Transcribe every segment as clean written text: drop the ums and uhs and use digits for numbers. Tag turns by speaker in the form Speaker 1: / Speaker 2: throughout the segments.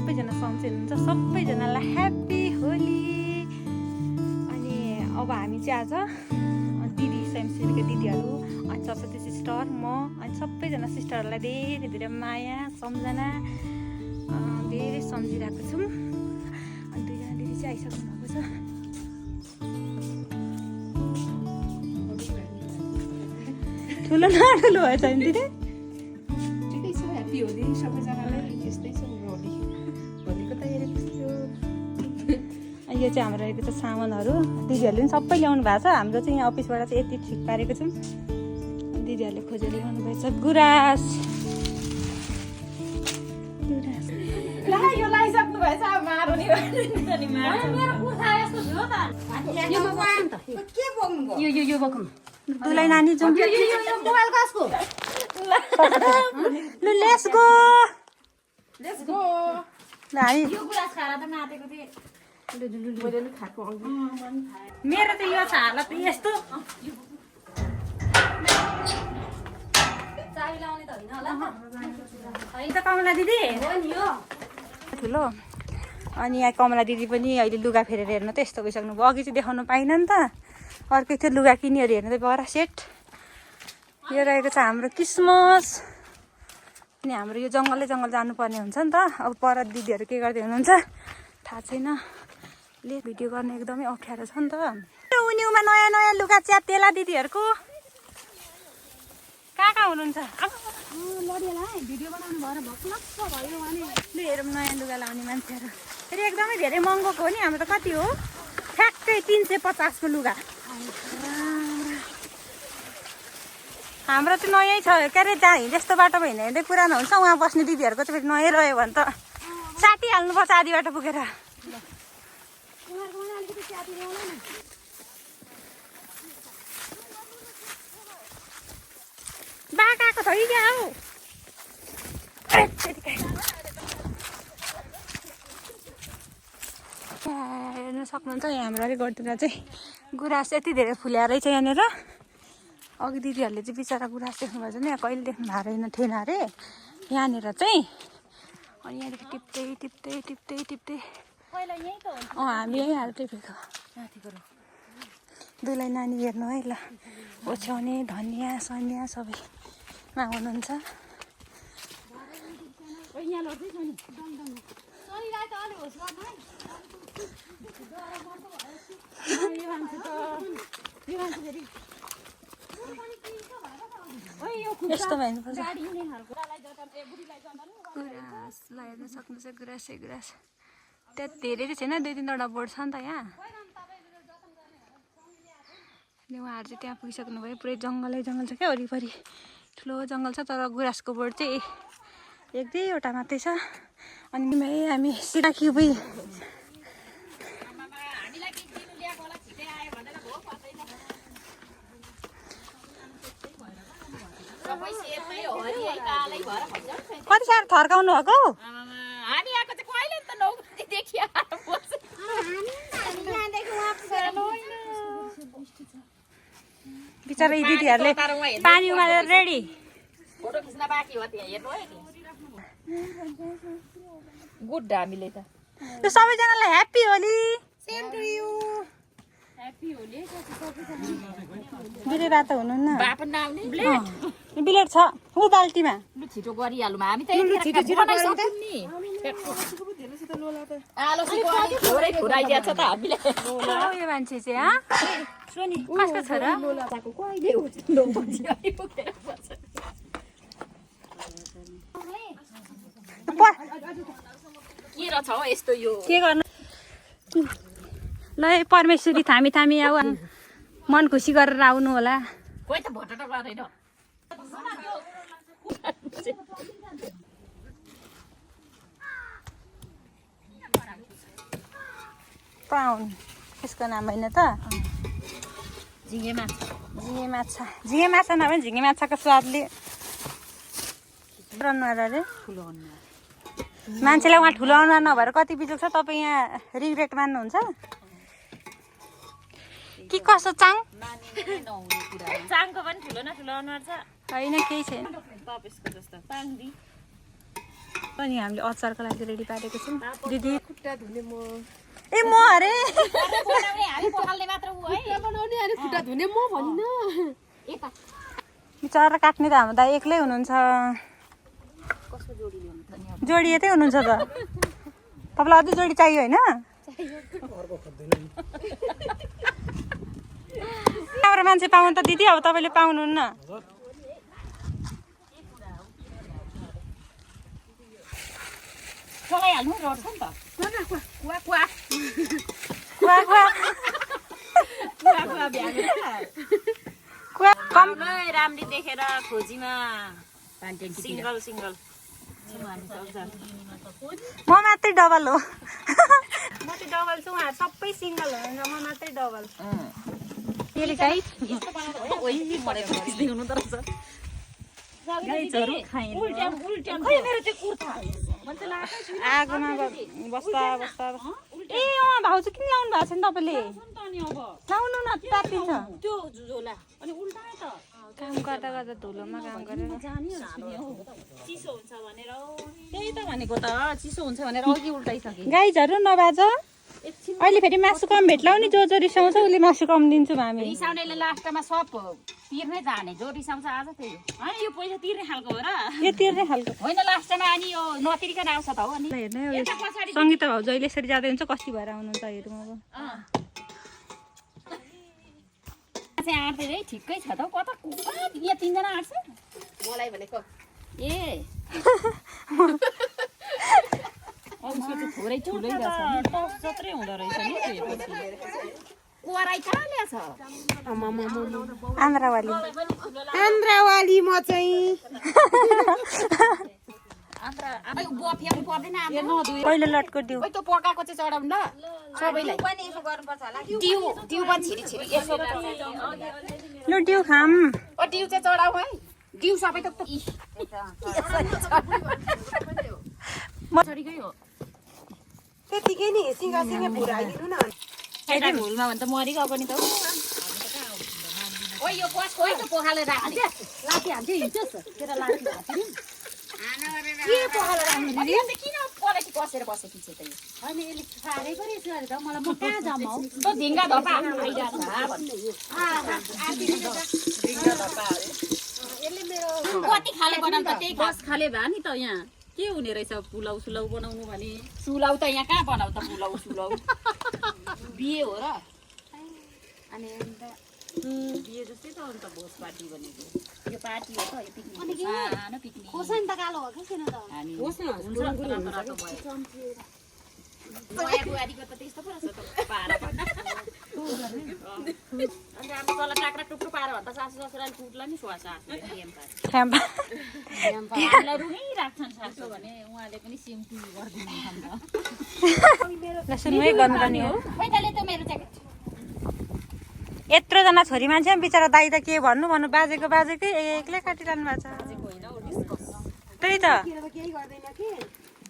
Speaker 1: सबैजना सन्चै हुनुहुन्छ सबैजनालाई ह्याप्पी होली। अनि अब हामी चाहिँ आज दिदी स्वयंसेवीका दिदीहरू अनि सरस्वती सिस्टर म अनि सबैजना सिस्टरहरूलाई धेरै धेरै माया सम्झना धेरै सम्झिरहेको छौँ। अनि दुईजना दिदी चाहिँ आइसक्नु भएको छ। ठुलो न ठुलो भएछ नि दिदी?
Speaker 2: ठिकै छ, ह्याप्पी होली सबैजनालाई। यस्तै छ होली, होलीको तयारी कस्तो?
Speaker 1: यो चाहिँ हाम्रो रहेको छ सामानहरू। दिदीहरूले पनि सबै ल्याउनु भएको छ। हाम्रो चाहिँ यहाँ अफिसबाट चाहिँ यति ठिक पारेको छौँ। दिदीहरूले खोजेर ल्याउनु भएछ गुराँस।
Speaker 2: यो लगाइसक्नु भएछ, अब मारो नि
Speaker 3: यो बोकौँ
Speaker 1: दुलाई नानी जाउँ।
Speaker 3: मोबाइल कसको?
Speaker 1: लु लेट्स गो। हामी
Speaker 3: यो गुराँस खाएर त नातेको थिएँ।
Speaker 2: मैले नि खाएको अघि।
Speaker 1: मेरो त यो छ हालत यस्तो।
Speaker 3: चाबी लाउने त होइन होला
Speaker 1: त कमला दिदी
Speaker 3: हो नि यो
Speaker 1: ठुलो। अनि यहाँ कमला दिदी पनि अहिले लुगा फेरेर हेर्नु त यस्तो भइसक्नु भयो। अघि चाहिँ देखाउनु पाइनँ नि त। अर्कै थियो लुगा किनेर हेर्नु त बरा सेट। यो रहेको छ हाम्रो क्रिसमस। अनि हाम्रो यो जङ्गलै जङ्गल जानुपर्ने हुन्छ नि त। अब पर दिदीहरू के गर्दै हुनुहुन्छ थाहा छैन। ले भिडियो गर्नु एकदमै अप्ठ्यारो छ नि त। उनीमा नयाँ नयाँ लुगा च्यातेला दिदीहरूको। कहाँ कहाँ हुनुहुन्छ?
Speaker 3: भिडियो बनाउनु भएर भक्लक्क भयो भने
Speaker 1: लु हेरौँ नयाँ लुगा लाउने मान्छेहरू। फेरि एकदमै धेरै महँगोको हो नि। हाम्रो त कति हो ठ्याक्कै 350को लुगा। हाम्रो चाहिँ नयाँ छ के अरे। जहाँ हिँडेस्तो बाटो हिँड्दा हिँड्दै पुरानो हुन्छ उहाँ बस्ने दिदीहरूको चाहिँ फेरि नयाँ रह्यो भने त साटिहाल्नुपर्छ आधी बाटो पुगेर। बाकाको छ कि क्या हौ? हेर्न सक्नुहुन्छ यहाँ हाम्रो अलिक गर्दैन चाहिँ गुराँस यति धेरै फुल्या रहेछ यहाँनिर। अघि दिदीहरूले चाहिँ बिचरा गुराँस देख्नुभएछ नि कहिले देख्नु भएको थिएन अरे यहाँनिर चाहिँ। अनि यहाँदेखि टिप्दै टिप्दै टिप्दै टिप्दै
Speaker 3: पहिला यही त हो
Speaker 1: हामी यहीँ हाल टिपेको। दुलाई नानी हेर्नु है ल। ओछ्याउने धनिया सनिया सबैमा हुनुहुन्छ।
Speaker 3: यहाँ लड्दै छ नि सोनीलाई त अलि होस् गर्नु है। यो मान्छे फेरि
Speaker 1: यस्तोमा हेर्नुपर्छ।
Speaker 3: गाडी हिँड्ने खालको
Speaker 1: गुराँस ल हेर्न सक्नुहुन्छ गुराँसै गुराँस। त्यहाँ धेरै चाहिँ छैन 2-3वटा बोर्ड छ नि त यहाँ। अनि उहाँहरू चाहिँ त्यहाँ पुगिसक्नु भयो। पुरै जङ्गलै जङ्गल छ क्या वरिपरि ठुलो जङ्गल छ। तर गुराँसको बोर्ड चाहिँ 1-2वटा मात्रै छ। अनि हामी सिराकी पुग्यो। कति साह्रो थर्काउनु भएको?
Speaker 2: हामी आएको चाहिँ कहिले त 9 बजेदेखि आएर बस्छ।
Speaker 1: बिचरा यी दिदीहरूले पानी उमालेर रेडी।
Speaker 2: फोटो खिच्न बाँकी हो त्यहाँ हेर्नु है। गुड हामीले त
Speaker 1: यो सबैजनालाई happy Holi.
Speaker 2: Same to you.
Speaker 3: Happy Holi
Speaker 1: बिरे रातो हुनुहुन्न।
Speaker 2: बापन नआउने
Speaker 1: बिलेट छ ऊ बाल्टीमा।
Speaker 2: लु छिटो गरिहालौँ हामी त छिटो बनाइसक्छौँ नि। आलो थोरै थोराइदिया छ त हामीले।
Speaker 1: यो मान्छे चाहिँ सोनी कसको छोरा?
Speaker 2: कहिले हो 9 बजी आइपुगेर बस्छ। के रहेछ हौ यस्तो यो?
Speaker 1: के गर्नु ल परमेश्वरी थामी थामी आऊ मन खुसी गरेर आउनु होला।
Speaker 2: कोही त भोट गरेन।
Speaker 1: प्राउन यसको नाम होइन त
Speaker 3: झिँगे माछा
Speaker 1: झिँगे माछा नभए झिँगे माछाको स्वादले अनुहार अरे
Speaker 3: ठुलो अनुहार
Speaker 1: मान्छेलाई उहाँ ठुलो अनुहार नभएर कति बिजोग छ तपाईँ यहाँ रिग्रेट मान्नुहुन्छ कि कसो चाङ
Speaker 3: चाङको पनि ठुलो न ठुलो अनुहार छ
Speaker 1: होइन केही छैन
Speaker 3: तपेसको जस्तो पाङ्दी
Speaker 1: अनि हामीले अचारको लागि रेडी पारेको छौँ दिदी
Speaker 2: खुट्टा धुने म
Speaker 1: ए म अरे
Speaker 3: हामी पखाल्ने मात्र उ है
Speaker 2: बनाउने अनि खुट्टा धुने म भनिन
Speaker 1: चरा काट्ने त हाम्रो दाइ एक्लै हुनुहुन्छ
Speaker 3: कसको जोडी ल्याउनु त नि
Speaker 1: जोडी यतै हुनुहुन्छ त तपाईँलाई अझै जोडी चाहियो होइन त्यहाँबाट मान्छे पाउनु त दिदी अब तपाईँले पाउनुहुन्न
Speaker 3: चलाइहाल्नु रट्छ नि त
Speaker 2: कुवा कुवा
Speaker 1: कुवा कुवा
Speaker 3: कुवा भ्याएर
Speaker 1: कुवा कम
Speaker 3: राम्री देखेर खोजीमा सिङ्गल सिङ्गल
Speaker 1: म मात्रै डबल हो म चाहिँ डबल छु उहाँहरू सबै सिङ्गल हुनुहुन्छ म मात्रै डबल आगोमा बस्दा बस्दा ए भाउजू किन लाउनु भएको छ नि तपाईँले लाउनु न तातिन्छ काम गर्दा गर्दा धुलोमा काम गरेर
Speaker 3: चिसो हुन्छ भनेर त्यही त भनेको त चिसो हुन्छ भनेर अघि उल्टाइसके
Speaker 1: गाइजहरू नबाज अहिले फेरि मासु कम भेट्लाउ नि जो जो रिसाउँछ उसले मासु कम दिन्छौँ हामी
Speaker 3: रिसाउनेले लास्टमा सब तिर्नै जाने जो रिसाउँछ आज त्यही हो होइन यो पैसा तिर्ने खालको हो र
Speaker 1: यो तिर्ने खालको
Speaker 3: होइन लास्टमा अनि यो नतिरिकन आउँछ त हो अनि
Speaker 1: हेर्नु सङ्गीता भाउजू अहिले यसरी जाँदै हुन्छ कति भएर आउनुहुन्छ हेरौँ अब
Speaker 3: चाहिँ आँट्दै है ठिकै छ त हौ कता यहाँ तिनजना आँट्छ
Speaker 2: मलाई भनेको
Speaker 3: ए उसको चाहिँ थोरै ठुलै रहेछ टस जत्रै हुँदो रहेछ नि कोराई कहाँ ल्याछ
Speaker 1: आन्द्रावाली
Speaker 2: आन्द्रावाली म चाहिँ
Speaker 3: बुवा फ्याउनु पर्दैन
Speaker 1: पहिलो लटको दिउ
Speaker 3: त्यो पकाएको चाहिँ चढाउनु ल सबैलाई दिउ दिउ पनि छिरी छिरी यसो
Speaker 1: लु दिउ खाम
Speaker 3: दिउ चाहिँ चढाऊ है दिउ सबै त मछरीकै हो
Speaker 2: त्यतिकै नि सिङ्गा सिङ्गा भुराइदिनु न
Speaker 3: एउटा भुलमा भने त मरिगयो पनि त ओ यो कस खोइ त पोखाले राख्ने लाठी हाल्थ्यो हिँड्छस् तेरो लाठी हाल्थ्यो के पोखाले राख्ने दिदी किन पलेटी कसेर बसेकी छ त यो हैन यसले छाडेको रहेछ अरे त मलाई म कहाँ जाम हौ त ढिङ्गा धपा आइरा छ भन्नु ढिङ्गा धपा अरे यसले मेरो कति खाले बनाउँ त त्यही बस खाले भए नि त यहाँ के हुने रहेछ पुलाउ सुलाउ बनाउनु भने सुलाउ त यहाँ कहाँ बनाउ त पुलाउ सुलाउ बिहे हो र अनि बिहे जस्तै त अन्त भोज पार्टी भनेको यो पार्टी हो त यो पिकनिक सानो पिकनिक खोर्सानी त कालो हो कि किन त हामी होस् न रातो भयो नयाँ बुहारीको त त्यस्तो पो रहेछ त पारा अनि हाम्रो तल टाक्रा टुक्रो पारा भन्दा सासु ससुराले कुट्ला नि स्वास हामीलाई रुङै राख्छन् सासु भने उहाँले पनि सिम्टी गरिदिनु
Speaker 1: सुनमै गर्नुपर्ने हो
Speaker 3: पैताले त मेरो ज्याकेट
Speaker 1: यत्रोजना छोरी मान्छे बिचरा दाइ त के भन्नु भन्नु बाजेको बाजेकै एक्लै काटिरहनु भएको छ त्यही त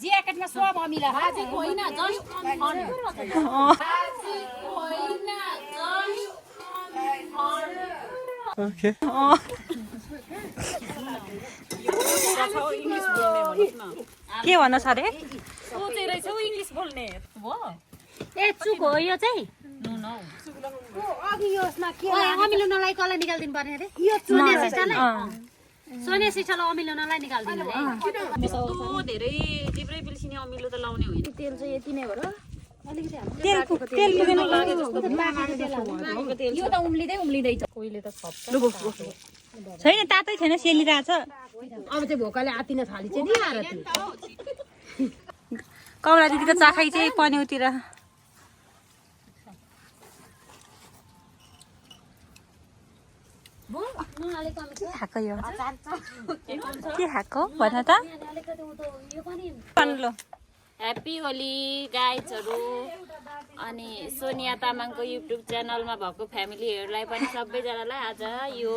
Speaker 3: ज्याकेटमा सब अमिला बाजेको होइन
Speaker 1: के भन्नु छ अरे
Speaker 3: सोचे रहेछौ इङ्ग्लिस बोल्ने हो ए चुक हो यो चाहिँ अमिलो नलाई कसलाई निकालिदिनु पर्ने अरे सोनिया सिस्टरलाई सोनिया सिस्टरलाई अमिलो नलाई निकालिदिनु धेरै जिब्रै बिल्सिने अमिलो त लाउने होइन तेल चाहिँ यति नै हो र
Speaker 1: तेल पुगेन
Speaker 3: यो त उम्लिँदै उम्लिँदै छ कोहीले त
Speaker 1: छैन तातै छैन सेलिरहेछ
Speaker 2: अब चाहिँ भोकाले आतिन थाली चाहिँ नि आएर
Speaker 1: कमला दिदीको चाखाइ चाहिँ पन्युतिर खाएको यो के खाएको भन त भन्नु
Speaker 3: ह्याप्पी होली गाइजहरू अनि सोनिया तामाङको युट्युब च्यानलमा भएको फ्यामिलीहरूलाई पनि सबैजनालाई आज यो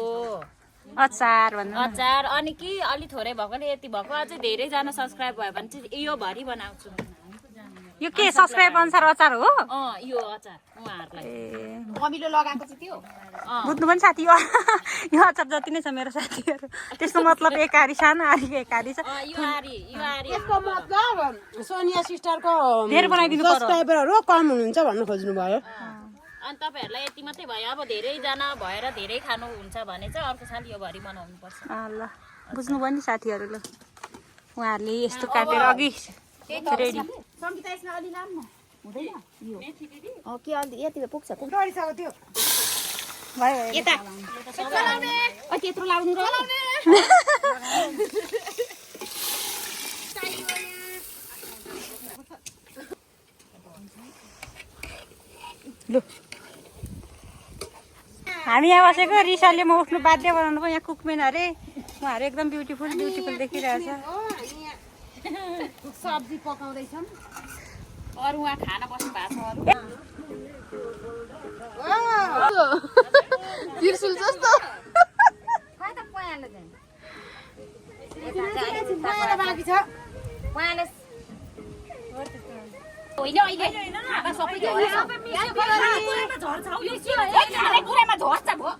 Speaker 1: अचार भन्नु
Speaker 3: अचार अनि कि अलि थोरै भएकोले यति भएको अझै धेरैजना सब्सक्राइब भयो भने चाहिँ यो भरि बनाउँछु
Speaker 1: यो के सब्सक्राइब अनुसार अचार हो
Speaker 3: यो अचार उहाँहरूलाई
Speaker 2: अमिलो लगाएको चाहिँ त्यो
Speaker 1: बुझ्नु पनि साथी हो यो अचार जति नै छ मेरो साथीहरू त्यसको मतलब एकारी सानो आरीको एकारी छ
Speaker 3: यो आरी
Speaker 2: यसको मतलब सोनिया सिस्टरको
Speaker 1: धेरै बनाइदिनु पर्यो
Speaker 2: सब्सक्राइबरहरू कम हुनुहुन्छ भन्नु खोज्नु भयो
Speaker 3: अनि तपाईँहरूलाई यति मात्रै भयो अब धेरैजना भएर धेरै खानुहुन्छ भने चाहिँ अर्को साल यो भरि बनाउनु पर्छ
Speaker 1: ल बुझ्नु भयो नि साथीहरू ल उहाँहरूले यस्तो काटेर अघि रेडी
Speaker 3: सङ्गीता यसमा अलि लाम्नु हुँदैन यो के अलि यति पुग्छ
Speaker 2: डरिसक्यो त्यो
Speaker 1: भयो
Speaker 3: यता त्यत्रो लाउनु र
Speaker 1: लु हामी यहाँ बसेको रिसाले म उठ्नु बाध्य बनाउनु भयो यहाँ कुकमेन अरे उहाँहरू एकदम ब्युटिफुल देखिरहेछ
Speaker 2: सब्जी पकाउँदैछन्
Speaker 3: अरू उहाँ खाना बस्नु भएको छ अरू
Speaker 2: त्रिशुल जस्तो बाँकी छ
Speaker 3: होइन अहिले हावा सबै कुरामा झर्छ भयो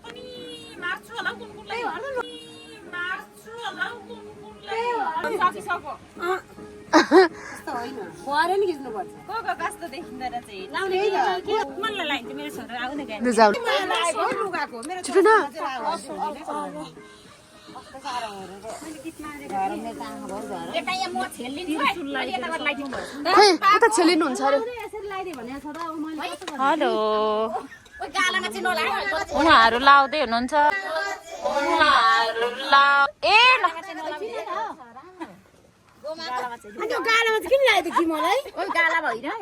Speaker 2: परेन खिच्नुपर्छ
Speaker 3: कस्तो देखिँदैन चाहिँ मनलाई लाग्छ मेरो छोरा आउने
Speaker 2: लुगाको मेरो
Speaker 4: कता छेलिनुहुन्छ अरे
Speaker 1: हेलो उहाँहरू लाउँदै हुनुहुन्छ
Speaker 2: त्यो गालामा चाहिँ किन लगाइदियो कि मलाई
Speaker 3: गाला भइरह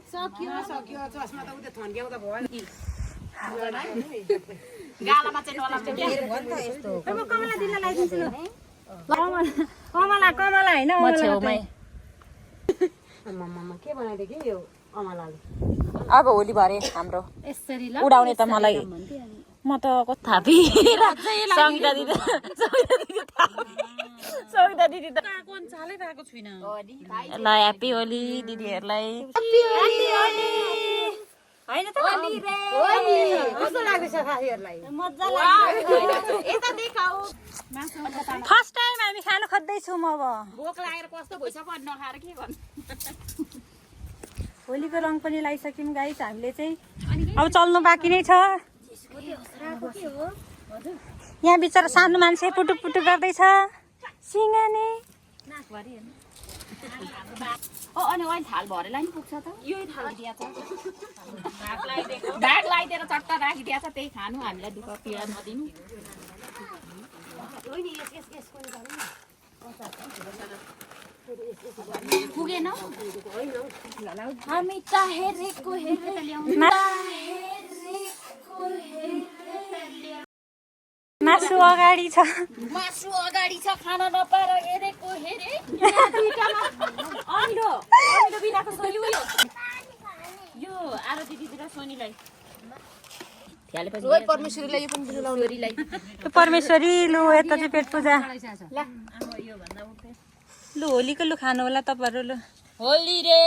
Speaker 2: सक्यो चस्मा त उता थन्क्याउँदा भयो
Speaker 3: गालामा चाहिँ नलाउने
Speaker 1: कमला दिन लगाइदिन्छु ल कमला होइन
Speaker 3: म छेउमै
Speaker 2: मम्मा के बनाइदियो कि यो अमलाले
Speaker 3: अब होली भरे हाम्रो
Speaker 2: यसरी ल
Speaker 3: उडाउने त मलाई म त कता थापी सङ्गीता दिदी त कोन चालै भएको छुइनँ ल ह्याप्पी होली दिदीहरूलाई
Speaker 1: होइन त
Speaker 2: कस्तो लाग्दैछ साथीहरूलाई
Speaker 1: मजा लाग्यो फर्स्ट टाइम हामी खान खोज्दैछौँ अब
Speaker 3: भोक लागेर कस्तो भइसक्यो अनि नखाएर के गर्नु
Speaker 1: होलीको रङ पनि लगाइसक्यौँ गाइस हामीले चाहिँ अब चल्नु बाँकी नै छ यहाँ बिचरा सानो मान्छे पुटुक पुटुक गर्दैछ सिङ्गाने
Speaker 3: अनि अहिले थाल भरेलाई नि पुग्छ त यही थाल दिया छ भाग लगाइदिएर चट्टा राखिदिया छ त्यही खानु हामीलाई दुःख पीडा नदिनु पुगेन हामी त हेरेको
Speaker 1: मासु अगाडि छ
Speaker 3: खान नपाएर हेरेको हेरे अमिलो बिनाको सोनी उयो यो आरती दिदी र सोनीलाई
Speaker 2: परमेश्वरीलाई यो पनि
Speaker 3: छोरीलाई
Speaker 1: परमेश्वरी लु यता चाहिँ पेट पूजा लु होलीको लु खानु होला तपाईँहरू लु
Speaker 3: होली रे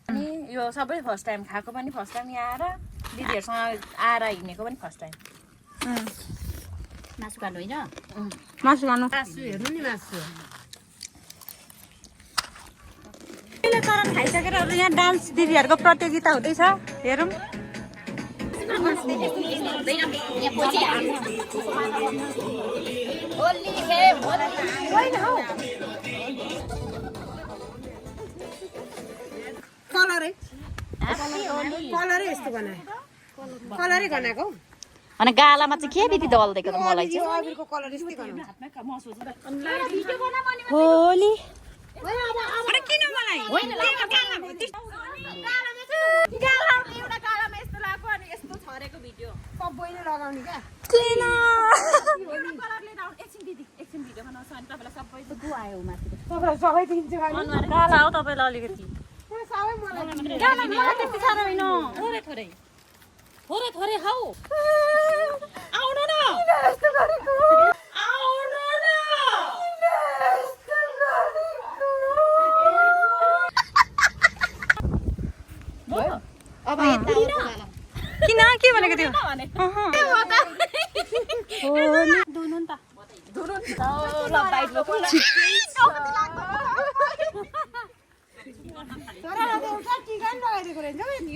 Speaker 3: अनि यो सबै फर्स्ट टाइम खाएको पनि फर्स्ट टाइम यहाँ आएर दिदीहरूसँग आएर हिँडेको पनि फर्स्ट टाइम मासु खानु होइन
Speaker 1: मासु खानु
Speaker 2: मासु हेर्नु नि मासु
Speaker 1: चरण खाइसकेर अरू यहाँ डान्स दिदीहरूको प्रतियोगिता हुँदैछ हेरौँ
Speaker 2: कलरै यस्तो बनायो कलरै बनाएको
Speaker 3: अनि गालामा चाहिँ के बित्ति दल्दिएको त मलाई चाहिँ
Speaker 2: अबिरको कलर यस्तै बनाउँछ
Speaker 1: होली
Speaker 2: सबैले लगाउने क्या
Speaker 3: आयो माथि
Speaker 2: तपाईँलाई सबै दिन्छु अनि
Speaker 3: अनुहार
Speaker 1: काला हो तपाईँलाई अलिकति
Speaker 2: सबै मलाई दिन्छु।
Speaker 3: मलाई त्यति साह्रो होइन थोरै थोरै थोरै थोरै खाऊ आउनु न आउनु न
Speaker 2: अब यता
Speaker 1: किन के भनेको थियो
Speaker 3: धुनु नि त ल बाइट बोक्नु ल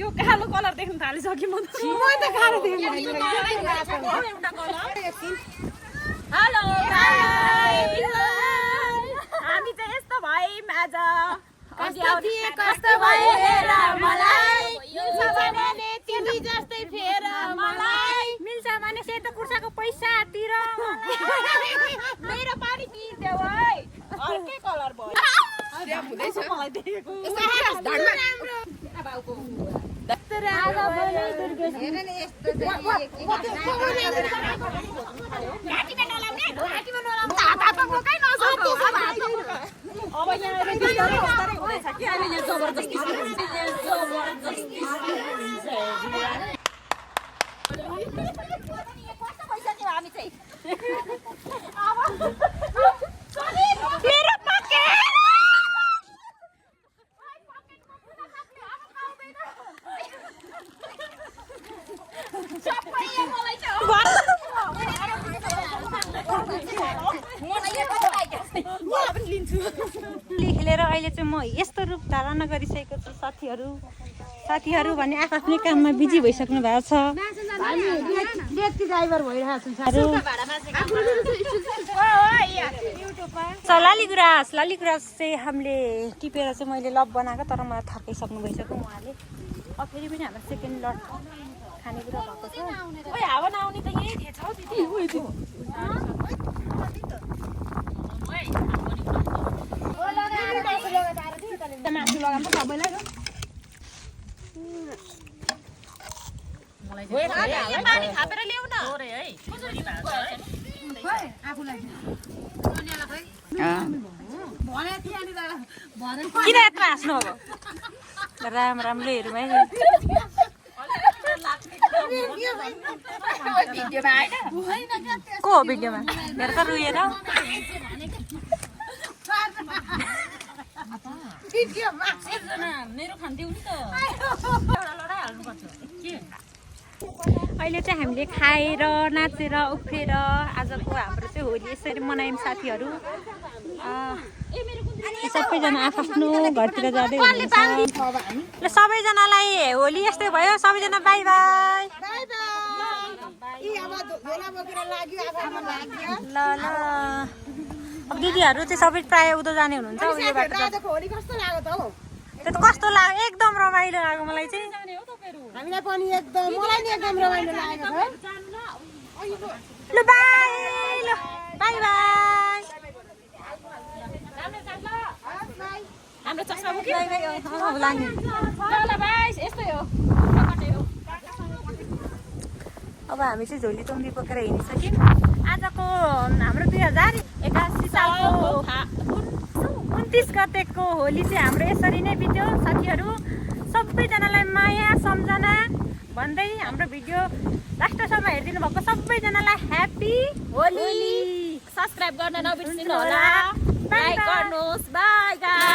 Speaker 3: यो कालो कलर देख्न थालिसक्यो म
Speaker 2: त गाह्रो दिएँ
Speaker 3: हेलो हामी चाहिँ यस्तो भयौँ आज कस्तो भयो हेर मलाई मिल्छ भने तिमी जस्तै फेर मलाई मिल्छ भने सेतो कुर्साको पैसा तिर मेरो पानी पिदेऊ है अर्कै कलर भयो मलाई देखेको अब यहाँ बिस्तारै हुँदैछ कि अहिले यहाँ जबरजस्ती पैसा दियो हामी चाहिँ मेरो पकेट
Speaker 1: खेलेर अहिले चाहिँ म यस्तो रूप धारण गरिसकेको छु साथीहरू भने आफ्नै काममा बिजी भइसक्नु भएको छ
Speaker 2: व्यक्ति ड्राइभर भइरहेको छु
Speaker 1: लाली गुराँस चाहिँ हामीले टिपेर चाहिँ मैले लप बनाएको तर मलाई थर्काइसक्नु भइसक्यो उहाँले अब फेरि पनि हाम्रो सेकेन्ड लट खानेकुरा भएको छ
Speaker 3: ओइ हावा नआउने त यही थिएछ हौ दिदी पानी थापेर ल्याउ न
Speaker 1: किन यत्रो हाँस्नु अब राम्रो हेरौँ है को हो भिडियोमा मेरो त रुएर
Speaker 3: मेरो खान्थ्यौ नि त
Speaker 1: अहिले चाहिँ हामीले खाएर नाचेर उफ्रेर आजको हाम्रो चाहिँ होली यसरी मनायौँ साथीहरू सबैजना आफ्नो घरतिर जाँदै हुनुहुन्छ ल सबैजनालाई होली यस्तै भयो सबैजना बाई बाई ल ल अब दिदीहरू चाहिँ सबै प्रायः उदो जाने हुनुहुन्छ उयो बाटो त्यो त कस्तो लाग्यो एकदम रमाइलो लाग्यो मलाई चाहिँ
Speaker 2: हामीलाई पनि एकदम मलाई नि एकदम रमाइलो लागेको छ
Speaker 1: ल बाई बाई
Speaker 3: हाम्रो चस्मा बोक्यो
Speaker 1: बाई लाग्ने
Speaker 3: ल भाइ यस्तै हो
Speaker 1: अब हामी चाहिँ झोली टोङ्गी बोकेर हिँडिसक्यौँ आजको हाम्रो 2081 सालको 29 गतेको होली चाहिँ हाम्रो यसरी नै बित्यो साथीहरू सबैजनालाई माया सम्झना भन्दै हाम्रो भिडियो लास्टसम्म हेरिदिनु भएको सबैजनालाई ह्याप्पी होली
Speaker 3: सब्स्क्राइब गर्न नबिर्सिनु होला लाइक गर्नुहोस् बाई गाइस